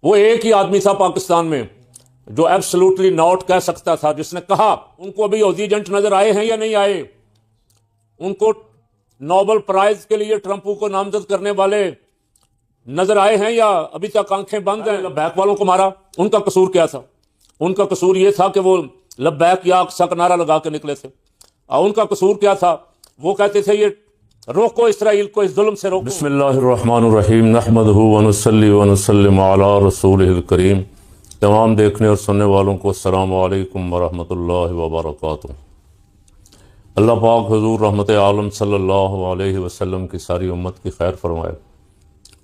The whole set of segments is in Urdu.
وہ ایک ہی آدمی تھا پاکستان میں جو ایبسلوٹلی ناٹ کہہ سکتا تھا، جس نے کہا ان کو ابھی حوثی ایجنٹ نظر آئے ہیں یا نہیں آئے، ان کو نوبل پرائز کے لیے ٹرمپ کو نامزد کرنے والے نظر آئے ہیں یا ابھی تک آنکھیں بند ہیں۔ لبیک والوں کو مارا، ان کا قصور کیا تھا؟ ان کا قصور یہ تھا کہ وہ لبیک یا اقصی کا نعرہ لگا کے نکلے تھے، اور ان کا قصور کیا تھا؟ وہ کہتے تھے یہ روکو اسرائیل کو، اس ظلم سے روکو۔ بسم اللہ الرحمن الرحیم، نحمدہ ونصلی ونسلم علی رسولہ الکریم۔ تمام دیکھنے اور سننے والوں کو السلام علیکم ورحمۃ اللہ وبرکاتہ۔ اللہ پاک حضور رحمت عالم صلی اللہ علیہ وسلم کی ساری امت کی خیر فرمائے،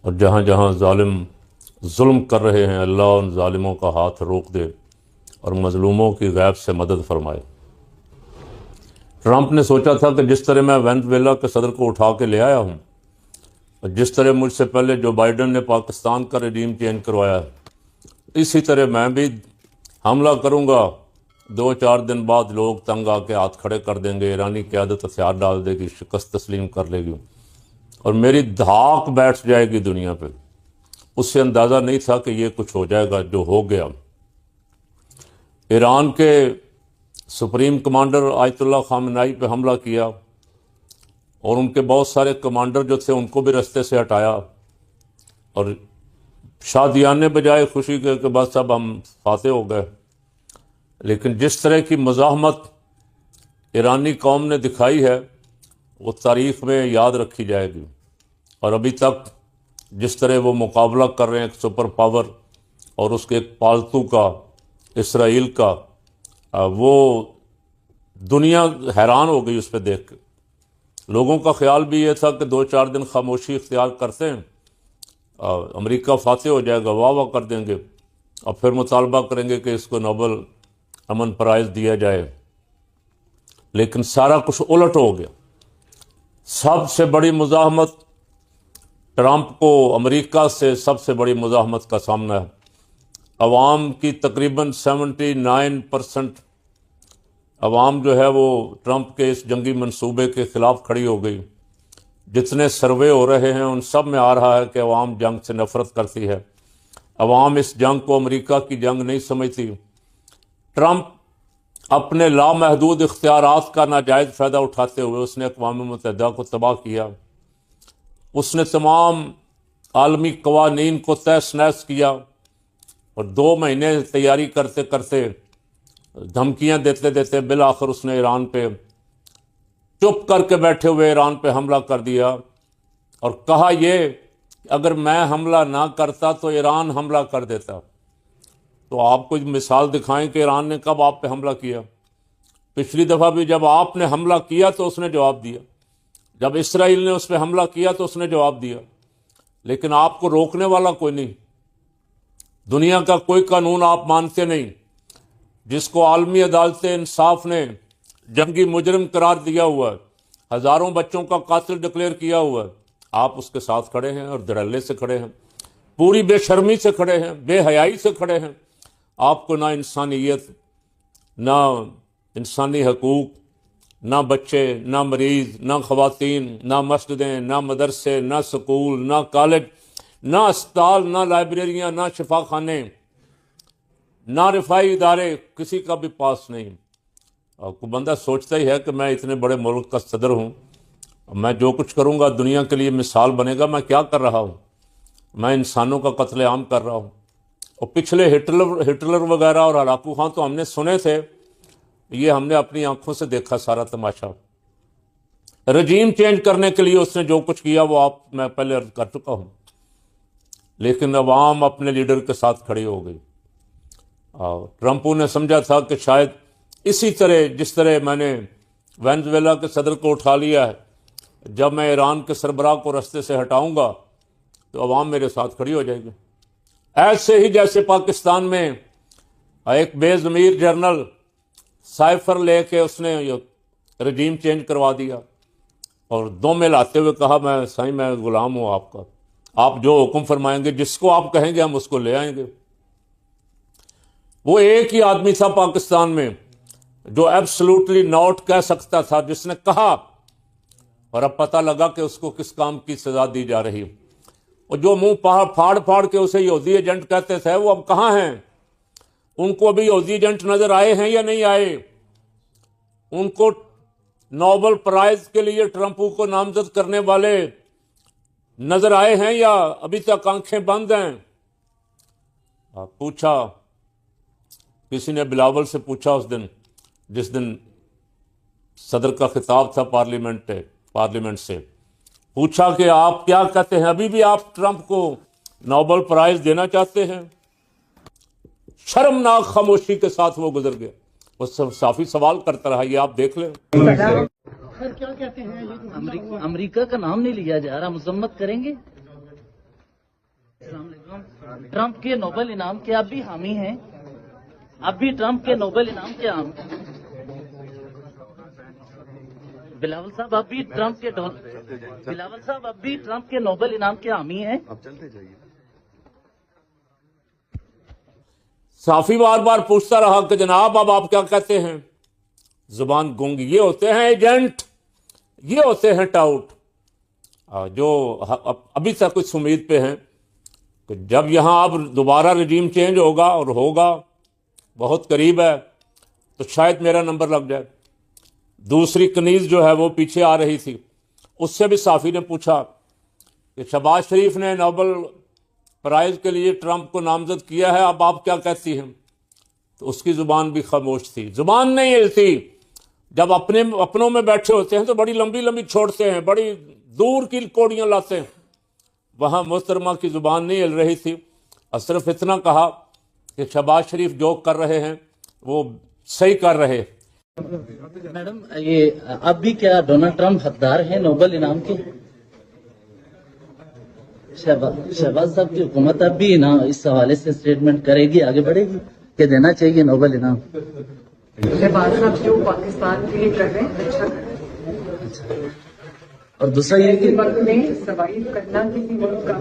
اور جہاں جہاں ظالم ظلم کر رہے ہیں اللہ ان ظالموں کا ہاتھ روک دے اور مظلوموں کی غیب سے مدد فرمائے۔ ٹرمپ نے سوچا تھا کہ جس طرح میں وینزویلا کے صدر کو اٹھا کے لے آیا ہوں، اور جس طرح مجھ سے پہلے جو بائیڈن نے پاکستان کا رجیم چینج کروایا، اسی طرح میں بھی حملہ کروں گا، 2-4 دن بعد لوگ تنگ آ کے ہاتھ کھڑے کر دیں گے، ایرانی قیادت ہتھیار ڈال دے گی، شکست تسلیم کر لے گی، اور میری دھاک بیٹھ جائے گی دنیا پہ۔ اس سے اندازہ نہیں تھا کہ یہ کچھ ہو جائے گا جو ہو گیا۔ ایران کے سپریم کمانڈر آیت اللہ خامنائی پہ حملہ کیا، اور ان کے بہت سارے کمانڈر جو تھے ان کو بھی رستے سے ہٹایا، اور شادیانے بجائے خوشی کے کہ بس اب ہم فاتح ہو گئے۔ لیکن جس طرح کی مزاحمت ایرانی قوم نے دکھائی ہے وہ تاریخ میں یاد رکھی جائے گی، اور ابھی تک جس طرح وہ مقابلہ کر رہے ہیں ایک سپر پاور اور اس کے ایک پالتو کا، اسرائیل کا، وہ دنیا حیران ہو گئی اس پہ دیکھ کے۔ لوگوں کا خیال بھی یہ تھا کہ 2-4 دن خاموشی اختیار کرتے ہیں، امریکہ فاتح ہو جائے گا، واہ واہ کر دیں گے، اور پھر مطالبہ کریں گے کہ اس کو نوبل امن پرائز دیا جائے۔ لیکن سارا کچھ الٹ ہو گیا۔ سب سے بڑی مزاحمت ٹرمپ کو امریکہ سے سب سے بڑی مزاحمت کا سامنا ہے۔ عوام کی تقریباً 79% عوام جو ہے وہ ٹرمپ کے اس جنگی منصوبے کے خلاف کھڑی ہو گئی۔ جتنے سروے ہو رہے ہیں ان سب میں آ رہا ہے کہ عوام جنگ سے نفرت کرتی ہے، عوام اس جنگ کو امریکہ کی جنگ نہیں سمجھتی۔ ٹرمپ اپنے لامحدود اختیارات کا ناجائز فائدہ اٹھاتے ہوئے اس نے اقوام متحدہ کو تباہ کیا، اس نے تمام عالمی قوانین کو تہس نہس کیا، اور 2 مہینے تیاری کرتے کرتے، دھمکیاں دیتے دیتے بالآخر اس نے ایران پہ چپ کر کے بیٹھے ہوئے ایران پہ حملہ کر دیا، اور کہا یہ کہ اگر میں حملہ نہ کرتا تو ایران حملہ کر دیتا۔ تو آپ کو مثال دکھائیں کہ ایران نے کب آپ پہ حملہ کیا؟ پچھلی دفعہ بھی جب آپ نے حملہ کیا تو اس نے جواب دیا، جب اسرائیل نے اس پہ حملہ کیا تو اس نے جواب دیا، لیکن آپ کو روکنے والا کوئی نہیں۔ دنیا کا کوئی قانون آپ مانتے نہیں، جس کو عالمی عدالت انصاف نے جنگی مجرم قرار دیا ہوا ہے، ہزاروں بچوں کا قاتل ڈکلیئر کیا ہوا ہے، آپ اس کے ساتھ کھڑے ہیں اور دھڑلے سے کھڑے ہیں، پوری بے شرمی سے کھڑے ہیں، بے حیائی سے کھڑے ہیں۔ آپ کو نہ انسانیت، نہ انسانی حقوق، نہ بچے، نہ مریض، نہ خواتین، نہ مسجدیں، نہ مدرسے، نہ سکول، نہ کالج، نہ اسپتال، نہ لائبریریاں، نہ شفا خانے، نہ رفائی ادارے، کسی کا بھی پاس نہیں۔ کوئی بندہ سوچتا ہی ہے کہ میں اتنے بڑے ملک کا صدر ہوں، میں جو کچھ کروں گا دنیا کے لیے مثال بنے گا۔ میں کیا کر رہا ہوں؟ میں انسانوں کا قتل عام کر رہا ہوں۔ اور پچھلے ہٹلر وغیرہ اور ہلاکو خان تو ہم نے سنے تھے، یہ ہم نے اپنی آنکھوں سے دیکھا سارا تماشا۔ رجیم چینج کرنے کے لیے اس نے جو کچھ کیا وہ میں پہلے عرض کر چکا ہوں، لیکن عوام اپنے لیڈر کے ساتھ کھڑی ہو گئی۔ ٹرمپو نے سمجھا تھا کہ شاید اسی طرح جس طرح میں نے وینزویلا کے صدر کو اٹھا لیا ہے، جب میں ایران کے سربراہ کو رستے سے ہٹاؤں گا تو عوام میرے ساتھ کھڑی ہو جائے گی۔ ایسے ہی جیسے پاکستان میں ایک بے ضمیر جنرل سائفر لے کے اس نے رجیم چینج کروا دیا، اور دو میں لاتے ہوئے کہا میں سائیں میں غلام ہوں آپ کا، آپ جو حکم فرمائیں گے، جس کو آپ کہیں گے ہم اس کو لے آئیں گے۔ وہ ایک ہی آدمی تھا پاکستان میں جو ایبسلوٹلی ناٹ کہہ سکتا تھا، جس نے کہا، اور اب پتہ لگا کہ اس کو کس کام کی سزا دی جا رہی۔ اور جو منہ پھاڑ پھاڑ کے اسے یہودی ایجنٹ کہتے تھے وہ اب کہاں ہیں؟ ان کو ابھی یہودی ایجنٹ نظر آئے ہیں یا نہیں آئے؟ ان کو نوبل پرائز کے لیے ٹرمپ کو نامزد کرنے والے نظر آئے ہیں یا ابھی تک آنکھیں بند ہیں؟ پوچھا کسی نے بلاول سے پوچھا اس دن جس دن صدر کا خطاب تھا پارلیمنٹ سے، پوچھا کہ آپ کیا کہتے ہیں، ابھی بھی آپ ٹرمپ کو نوبل پرائز دینا چاہتے ہیں؟ شرمناک خاموشی کے ساتھ وہ گزر گیا۔ وہ صافی سوال کرتا رہا، یہ آپ دیکھ لیں۔ کیا کہتے ہیں؟ امریکہ کا نام نہیں لیا جا رہا، مذمت کریں گے؟ السلام علیکم۔ ٹرمپ کے نوبل انعام کے آپ بھی حامی ہیں؟ اب بھی ٹرمپ کے نوبل انعام کے حامی؟ بلاول صاحب اب بھی ٹرمپ کے نوبل انعام کے حامی ہیں؟ اب چلتے جائیے۔ صافی بار بار پوچھتا رہا کہ جناب اب آپ کیا کہتے ہیں؟ زبان گونگی۔ یہ ہوتے ہیں ایجنٹ، یہ ہوتے ہیں ٹاؤٹ، جو ابھی تک کچھ امید پہ ہیں کہ جب یہاں اب دوبارہ رجیم چینج ہوگا، اور ہوگا بہت قریب ہے، تو شاید میرا نمبر لگ جائے۔ دوسری کنیز جو ہے وہ پیچھے آ رہی تھی، اس سے بھی صافی نے پوچھا کہ شہباز شریف نے نوبل پرائز کے لیے ٹرمپ کو نامزد کیا ہے، اب آپ کیا کہتی ہیں؟ تو اس کی زبان بھی خاموش تھی، زبان نہیں ہلتی۔ جب اپنوں میں بیٹھے ہوتے ہیں تو بڑی لمبی لمبی چھوڑتے ہیں، بڑی دور کی کوڑیاں لاتے ہیں۔ وہاں محترمہ کی زبان نہیں ہل رہی تھی، اور صرف اتنا کہا کہ شہباز شریف جو کر رہے ہیں وہ صحیح کر رہے۔ میڈم یہ اب بھی کیا ڈونلڈ ٹرمپ حقدار ہیں نوبل انعام کے؟ شہباز صاحب کی حکومت اب بھی اس حوالے سے اسٹیٹمنٹ کرے گی، آگے بڑھے گی کہ دینا چاہیے نوبل انعام؟ شہباز صاحب جو پاکستان کے لیے کر رہے ہیں اچھا کر رہے ہیں، اور دوسرا یہ کہ وقت میں سروائیو کرنا کسی ملک کا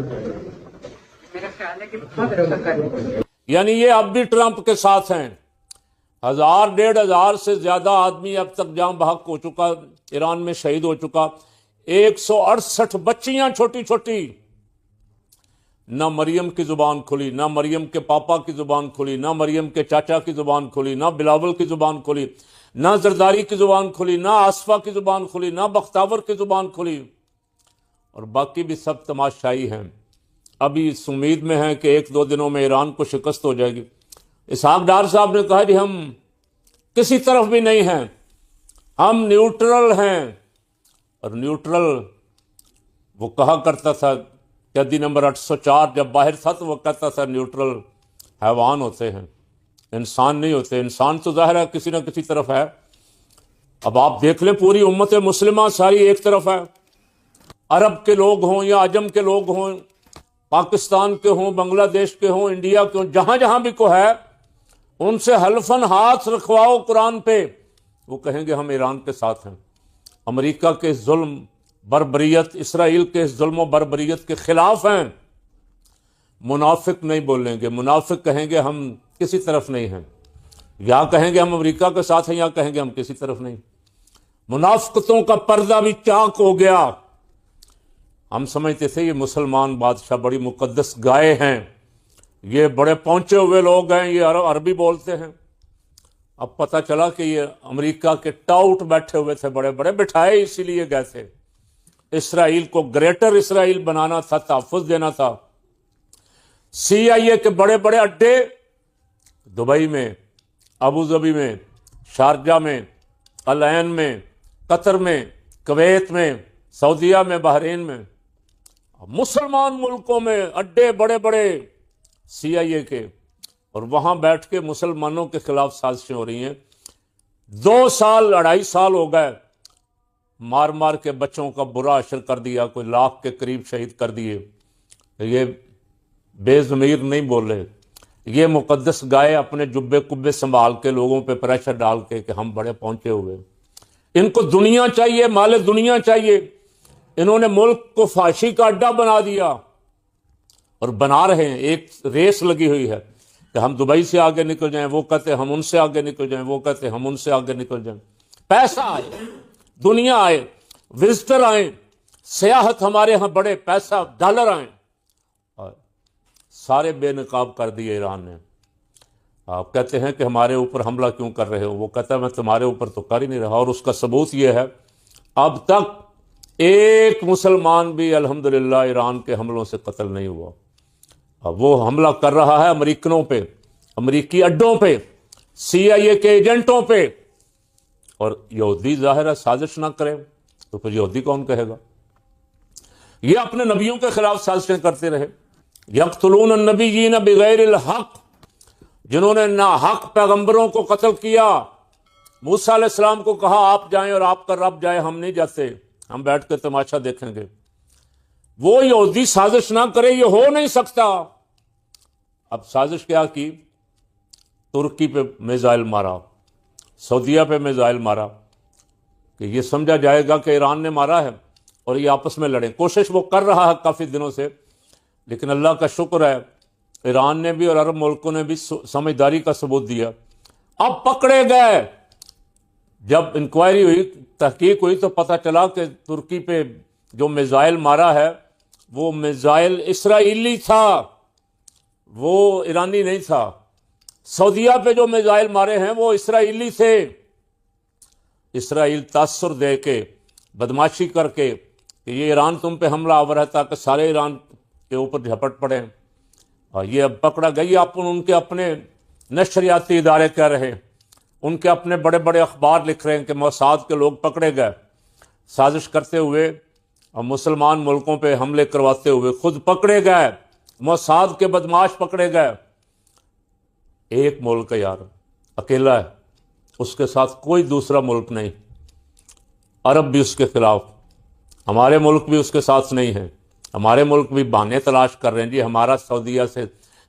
میرا خیال ہے کہ بہت اچھا کر رہے ہیں۔ یعنی یہ اب بھی ٹرمپ کے ساتھ ہیں۔ 1000-1500 سے زیادہ آدمی اب تک جاں بحق ہو چکا، ایران میں شہید ہو چکا، 168 بچیاں چھوٹی چھوٹی۔ نہ مریم کی زبان کھلی، نہ مریم کے پاپا کی زبان کھلی، نہ مریم کے چاچا کی زبان کھلی، نہ بلاول کی زبان کھلی، نہ زرداری کی زبان کھلی، نہ آصفہ کی زبان کھلی، نہ بختاور کی زبان کھلی، اور باقی بھی سب تماشائی ہیں۔ ابھی اس امید میں ہیں کہ 1-2 دنوں میں ایران کو شکست ہو جائے گی۔ اسحاق ڈار صاحب نے کہا جی ہم کسی طرف بھی نہیں ہیں، ہم نیوٹرل ہیں۔ اور نیوٹرل وہ کہا کرتا تھا، قیدی نمبر 804 جب باہر تھا تو وہ کہتا تھا نیوٹرل حیوان ہوتے ہیں، انسان نہیں ہوتے۔ انسان تو ظاہر ہے کسی نہ کسی طرف ہے۔ اب آپ دیکھ لیں پوری امت مسلمہ ساری ایک طرف ہے، عرب کے لوگ ہوں یا عجم کے لوگ ہوں، پاکستان کے ہوں، بنگلہ دیش کے ہوں، انڈیا کے ہوں، جہاں جہاں بھی کو ہے، ان سے حلفاً ہاتھ رکھواؤ قرآن پہ، وہ کہیں گے ہم ایران کے ساتھ ہیں۔ امریکہ کے ظلم بربریت، اسرائیل کے ظلم و بربریت کے خلاف ہیں۔ منافق نہیں بولیں گے، منافق کہیں گے ہم کسی طرف نہیں ہیں، یا کہیں گے ہم امریکہ کے ساتھ ہیں، یا کہیں گے ہم کسی طرف نہیں۔ منافقتوں کا پردہ بھی چاک ہو گیا۔ ہم سمجھتے تھے یہ مسلمان بادشاہ بڑی مقدس گائے ہیں، یہ بڑے پہنچے ہوئے لوگ ہیں، یہ عربی بولتے ہیں۔ اب پتہ چلا کہ یہ امریکہ کے ٹاؤٹ بیٹھے ہوئے تھے، بڑے بڑے بٹھائے اسی لیے گئے تھے۔ اسرائیل کو گریٹر اسرائیل بنانا تھا، تحفظ دینا تھا۔ CIA کے بڑے بڑے اڈے دبئی میں، ابوظہبی میں، شارجہ میں، العین میں، قطر میں، کویت میں، سعودیہ میں، بحرین میں، مسلمان ملکوں میں اڈے بڑے بڑے CIA کے، اور وہاں بیٹھ کے مسلمانوں کے خلاف سازشیں ہو رہی ہیں۔ 2-2.5 سال ہو گئے، مار مار کے بچوں کا برا حشر کر دیا، کوئی 100,000 کے قریب شہید کر دیے۔ یہ بے ضمیر نہیں بولے، یہ مقدس گائے اپنے جبے کبے سنبھال کے لوگوں پہ پریشر ڈال کے کہ ہم بڑے پہنچے ہوئے۔ ان کو دنیا چاہیے، مال دنیا چاہیے۔ انہوں نے ملک کو فحاشی کا اڈا بنا دیا، اور بنا رہے ہیں۔ ایک ریس لگی ہوئی ہے کہ ہم دبئی سے آگے نکل جائیں، وہ کہتے ہم ان سے آگے نکل جائیں، وہ کہتے ہم ان سے آگے نکل جائیں۔ پیسہ آئے، دنیا آئے، وزٹر آئیں، سیاحت ہمارے ہاں بڑھے، پیسہ ڈالر آئیں، سارے بے نقاب کر دیے ایران نے۔ آپ کہتے ہیں کہ ہمارے اوپر حملہ کیوں کر رہے ہو، وہ کہتا ہے میں تمہارے اوپر تو کر ہی نہیں رہا، اور اس کا ثبوت یہ ہے اب تک ایک مسلمان بھی الحمدللہ ایران کے حملوں سے قتل نہیں ہوا۔ اب وہ حملہ کر رہا ہے امریکنوں پہ، امریکی اڈوں پہ، سی آئی اے کے ایجنٹوں پہ، اور یہودی ظاہر ہے سازش نہ کرے تو پھر یہودی کون کہے گا؟ یہ اپنے نبیوں کے خلاف سازشیں کرتے رہے۔ یقتلون النبیین بغیر الحق، جنہوں نے ناحق پیغمبروں کو قتل کیا۔ موسیٰ علیہ السلام کو کہا آپ جائیں اور آپ کا رب جائے، ہم نہیں جاتے، ہم بیٹھ کے تماشا دیکھیں گے۔ وہ یہودی سازش نہ کرے، یہ ہو نہیں سکتا۔ اب سازش کیا کی؟ ترکی پہ میزائل مارا، سعودیہ پہ میزائل مارا کہ یہ سمجھا جائے گا کہ ایران نے مارا ہے اور یہ آپس میں لڑیں۔ کوشش وہ کر رہا ہے کافی دنوں سے، لیکن اللہ کا شکر ہے ایران نے بھی اور عرب ملکوں نے بھی سمجھداری کا ثبوت دیا۔ اب پکڑے گئے، جب انکوائری ہوئی، تحقیق ہوئی، تو پتہ چلا کہ ترکی پہ جو میزائل مارا ہے وہ میزائل اسرائیلی تھا، وہ ایرانی نہیں تھا۔ سعودیہ پہ جو میزائل مارے ہیں وہ اسرائیلی تھے۔ اسرائیل تاثر دے کے، بدماشی کر کے کہ یہ ایران تم پہ حملہ آور ہے تاکہ سارے ایران کے اوپر جھپٹ پڑیں، اور یہ اب پکڑا گئی۔ ان کے اپنے نشریاتی ادارے کہہ رہے، ان کے اپنے بڑے بڑے اخبار لکھ رہے ہیں کہ موساد کے لوگ پکڑے گئے سازش کرتے ہوئے اور مسلمان ملکوں پہ حملے کرواتے ہوئے، خود پکڑے گئے، موساد کے بدماش پکڑے گئے۔ ایک ملک ہے یار، اکیلا ہے، اس کے ساتھ کوئی دوسرا ملک نہیں۔ عرب بھی اس کے خلاف، ہمارے ملک بھی اس کے ساتھ نہیں ہیں۔ ہمارے ملک بھی بہانے تلاش کر رہے ہیں، جی ہمارا سعودیہ سے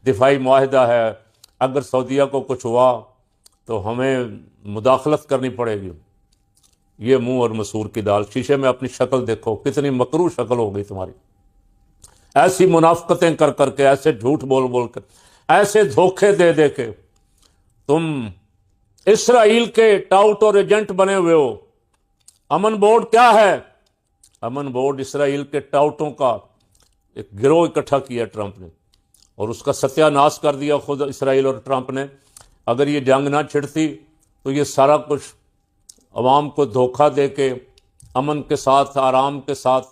دفاعی معاہدہ ہے، اگر سعودیہ کو کچھ ہوا تو ہمیں مداخلت کرنی پڑے گی۔ یہ منہ اور مسور کی دال، شیشے میں اپنی شکل دیکھو، کتنی مکروہ شکل ہو گئی تمہاری۔ ایسی منافقتیں کر کر کے، ایسے جھوٹ بول بول کر، ایسے دھوکے دے دے کے تم اسرائیل کے ٹاؤٹ اور ایجنٹ بنے ہوئے ہو۔ امن بورڈ کیا ہے؟ امن بورڈ اسرائیل کے ٹاؤٹوں کا ایک گروہ اکٹھا کیا ٹرمپ نے، اور اس کا ستیہ ناش کر دیا خود اسرائیل اور ٹرمپ نے۔ اگر یہ جنگ نہ چھڑتی تو یہ سارا کچھ عوام کو دھوکہ دے کے امن کے ساتھ، آرام کے ساتھ،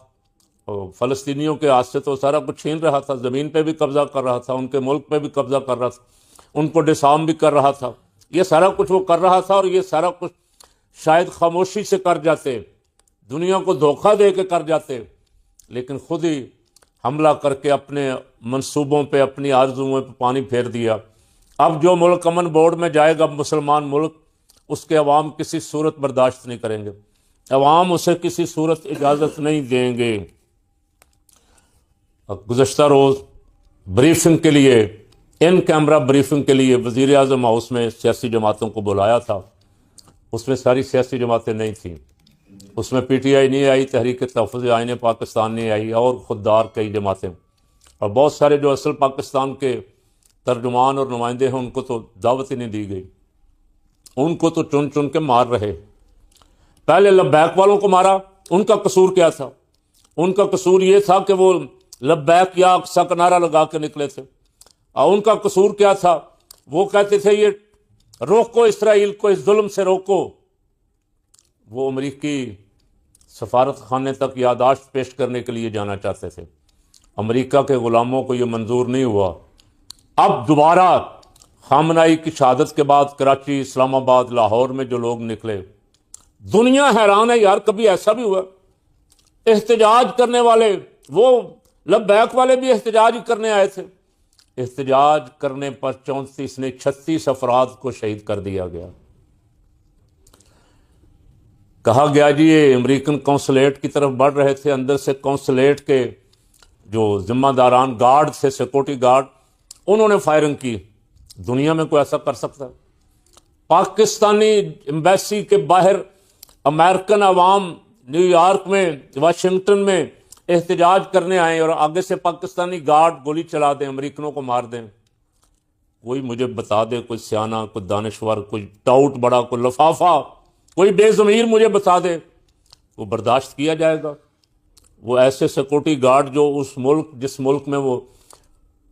فلسطینیوں کے ہاتھ سے تو سارا کچھ چھین رہا تھا، زمین پہ بھی قبضہ کر رہا تھا، ان کے ملک پہ بھی قبضہ کر رہا تھا، ان کو ڈسارم بھی کر رہا تھا۔ یہ سارا کچھ وہ کر رہا تھا، اور یہ سارا کچھ شاید خاموشی سے کر جاتے، دنیا کو دھوکہ دے کے کر جاتے، لیکن خود ہی حملہ کر کے اپنے منصوبوں پہ، اپنی آرزوؤں پہ پانی پھیر دیا۔ اب جو ملک امن بورڈ میں جائے گا، مسلمان ملک، اس کے عوام کسی صورت برداشت نہیں کریں گے، عوام اسے کسی صورت اجازت نہیں دیں گے۔ گزشتہ روز بریفنگ کے لیے، ان کیمرہ بریفنگ کے لیے وزیر اعظم ہاؤس میں سیاسی جماعتوں کو بلایا تھا، اس میں ساری سیاسی جماعتیں نہیں تھیں، اس میں پی ٹی آئی نہیں آئی، تحریک تحفظ آئین پاکستان نہیں آئی، اور خوددار کئی جماعتیں، اور بہت سارے جو اصل پاکستان کے ترجمان اور نمائندے ہیں ان کو تو دعوت ہی نہیں دی گئی، ان کو تو چن چن کے مار رہے۔ پہلے لبیک والوں کو مارا، ان کا قصور کیا تھا؟ ان کا قصور یہ تھا کہ وہ لبیک یا اقصی کا نعرہ لگا کے نکلے تھے، اور ان کا قصور کیا تھا؟ وہ کہتے تھے یہ روکو اسرائیل کو، اس ظلم سے روکو۔ وہ امریکی سفارت خانے تک یادداشت پیش کرنے کے لیے جانا چاہتے تھے، امریکہ کے غلاموں کو یہ منظور نہیں ہوا۔ اب دوبارہ خامنائی کی شہادت کے بعد کراچی، اسلام آباد، لاہور میں جو لوگ نکلے، دنیا حیران ہے یار، کبھی ایسا بھی ہوا؟ احتجاج کرنے والے، وہ لبیک والے بھی احتجاج ہی کرنے آئے تھے، احتجاج کرنے پر 34 نے 36 افراد کو شہید کر دیا گیا۔ کہا گیا جی یہ امریکن قونصلیٹ کی طرف بڑھ رہے تھے، اندر سے قونصلیٹ کے جو ذمہ داران گارڈ تھے، سیکورٹی گارڈ، انہوں نے فائرنگ کی۔ دنیا میں کوئی ایسا کر سکتا ہے؟ پاکستانی ایمبیسی کے باہر امریکن عوام نیو یارک میں، واشنگٹن میں احتجاج کرنے آئے، اور آگے سے پاکستانی گارڈ گولی چلا دیں، امریکنوں کو مار دیں۔ کوئی مجھے بتا دے، کوئی سیانہ، کوئی دانشور، کوئی ٹاؤٹ بڑا، کوئی لفافہ، کوئی بے ضمیر مجھے بتا دے، وہ برداشت کیا جائے گا؟ وہ ایسے سیکورٹی گارڈ جو اس ملک، جس ملک میں وہ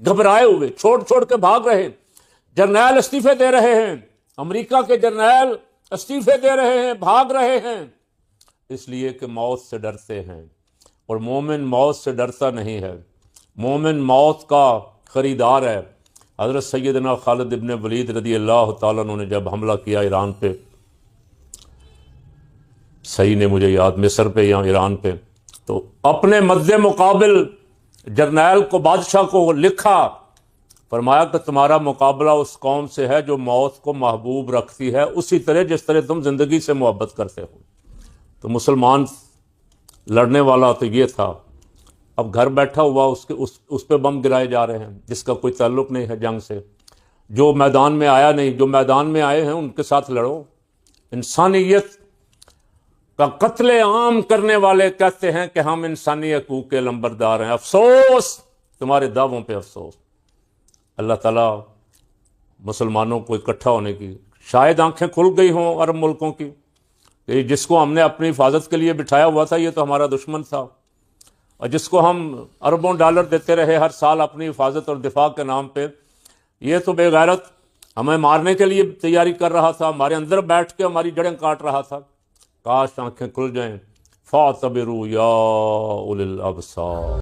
گھبرائے ہوئے، چھوڑ چھوڑ کے بھاگ رہے، جرنیل استعفے دے رہے ہیں، امریکہ کے جرنیل استعفے دے رہے ہیں، بھاگ رہے ہیں، اس لیے کہ موت سے ڈرتے ہیں۔ اور مومن موت سے ڈرتا نہیں ہے، مومن موت کا خریدار ہے۔ حضرت سیدنا خالد ابن ولید رضی اللہ تعالیٰ عنہ نے جب حملہ کیا ایران پہ، صحیح نے مجھے یاد، مصر پہ یا ایران پہ، تو اپنے مد مقابل جرنیل کو، بادشاہ کو لکھا، فرمایا کہ تمہارا مقابلہ اس قوم سے ہے جو موت کو محبوب رکھتی ہے اسی طرح جس طرح تم زندگی سے محبت کرتے ہو۔ تو مسلمان لڑنے والا تو یہ تھا، اب گھر بیٹھا ہوا اس پہ بم گرائے جا رہے ہیں جس کا کوئی تعلق نہیں ہے جنگ سے، جو میدان میں آیا نہیں، جو میدان میں آئے ہیں ان کے ساتھ لڑو۔ انسانیت کا قتل عام کرنے والے کہتے ہیں کہ ہم انسانی حقوق کے لمبردار ہیں، افسوس تمہارے دعووں پہ افسوس۔ اللہ تعالیٰ مسلمانوں کو اکٹھا ہونے کی شاید آنکھیں کھل گئی ہوں عرب ملکوں کی، کہ جس کو ہم نے اپنی حفاظت کے لیے بٹھایا ہوا تھا یہ تو ہمارا دشمن تھا، اور جس کو ہم اربوں ڈالر دیتے رہے ہر سال اپنی حفاظت اور دفاع کے نام پہ، یہ تو بے غیرت ہمیں مارنے کے لیے تیاری کر رہا تھا، ہمارے اندر بیٹھ کے ہماری جڑیں کاٹ رہا تھا۔ کاش آنکھیں کھل جائیں۔ فاعتبروا یا اولی الابصار۔